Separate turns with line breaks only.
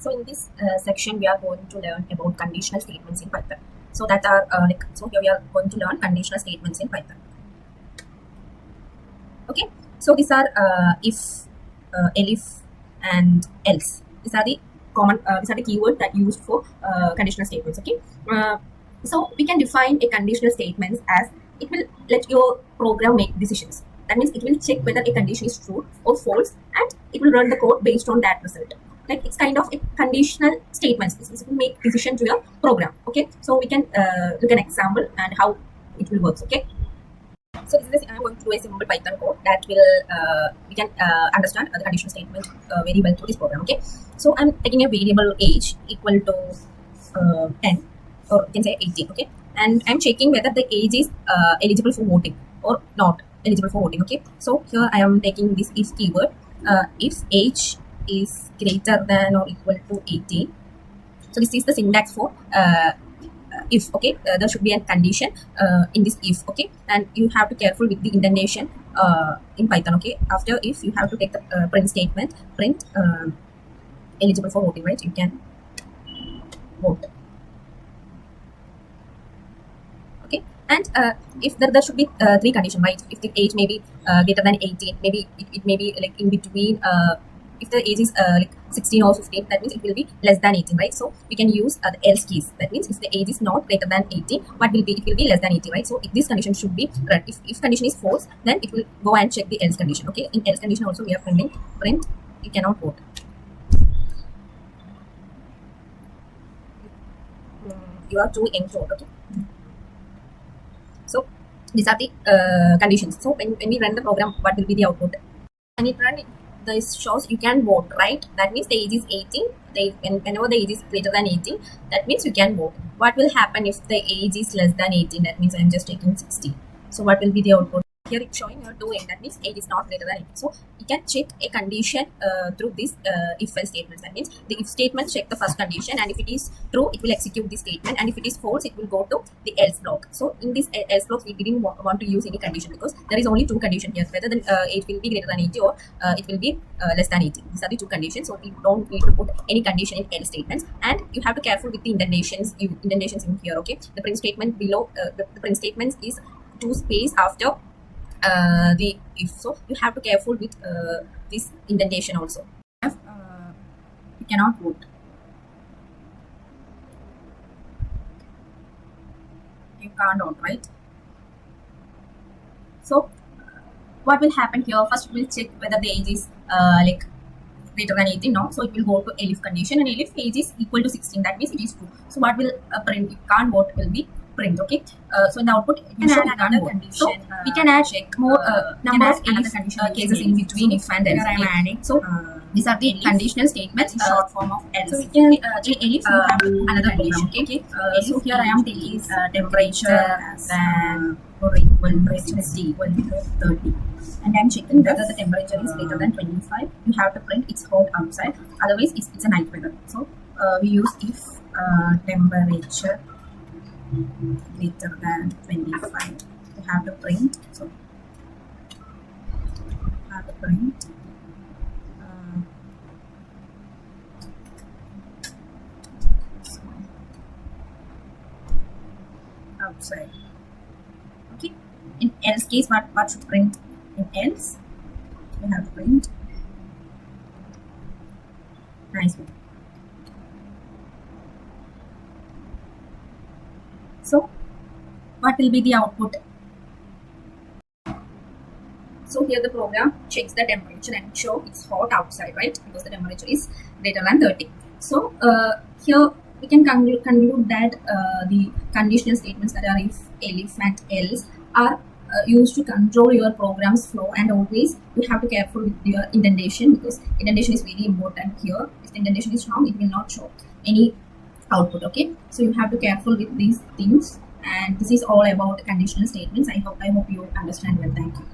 So in this section, we are going to learn about conditional statements in Python. So that are so here we are going to learn conditional statements in Python. Okay. So these are if, elif, and else. These are the common. These are the keywords that used for conditional statements. Okay. So we can define a conditional statement as it will let your program make decisions. That means it will check whether a condition is true or false, and it will run the code based on that result. Like it's kind of a conditional statements. It will make decision to your program. Okay, so we can look at an example and how it will work. Okay, so this is I'm going to do a simple Python code that will we can understand the conditional statement very well through this program. Okay, so I'm taking a variable age equal to 10, or you can say 18. Okay, and I'm checking whether the age is eligible for voting or not eligible for voting. Okay, so here I am taking this if keyword. If age is greater than or equal to 18. So this is the syntax for if. Okay, there should be a condition in this if. Okay, and you have to be careful with the indentation in Python. Okay, after if you have to take the print statement, print eligible for voting, right? You can vote. Okay, and if there should be three conditions, right? If the age may be greater than 18, maybe it may be like in between. If the age is like 16 or 15, that means it will be less than 18, right? So we can use the else keys. That means if the age is not greater than 18, what will be? It will be less than 18, right? So if this condition should be run. If condition is false, then it will go and check the else condition. Okay, in else condition also we are printing print you cannot vote. You are too young to vote. Okay. So these are the conditions. So when we run the program, what will be the output? And it run. This shows you can vote, right? That means the age is 18. Whenever the age is greater than 18, that means you can vote. What will happen if the age is less than 18? That means I'm just taking 60. So what will be the output? Here it's showing you're doing. That means age is not greater than 18. So you can check a condition through this if-else statements. That means the if statement check the first condition, and if it is true, it will execute the statement, and if it is false, it will go to the else block. So in this else block, we didn't want to use any condition because there is only two conditions here: whether the age will be greater than 80 or it will be less than 18. These are the two conditions. So we don't need to put any condition in else statements, and you have to be careful with the indentations. Indentations in here. Okay, the print statement below the print statement is two space after the if. So you have to be careful with this indentation also. You cannot vote. You can't vote, right? So what will happen here? First we'll check whether the age is like greater than 18. No, so it will go to elif condition, and elif age is equal to 16. That means it is true. So what will print? You can't vote will be print. Okay, so in the output you show another condition. So we can add more number of cases in between if and else. I'm adding. So these are the conditional statements, short form of else. So we can elif you have another condition. Okay, so here I am taking temperature than or equal to 30, and I'm checking whether the temperature is greater than 25. You have to print it's hot outside, otherwise it's a night weather. So we use if temperature greater than 25. You have to print. So have to print outside. Okay. In else case, what should print? In else, you have to print nice one. So what will be the output? So here the program checks the temperature and show it's hot outside, right? Because the temperature is greater than 30. So here we can conclude that the conditional statements that are if, elif, and else are used to control your program's flow, and always you have to be careful with your indentation, because indentation is very important here. If the indentation is wrong, it will not show any output. Okay, so you have to be careful with these things, and this is all about conditional statements. I hope you understand well. Thank you.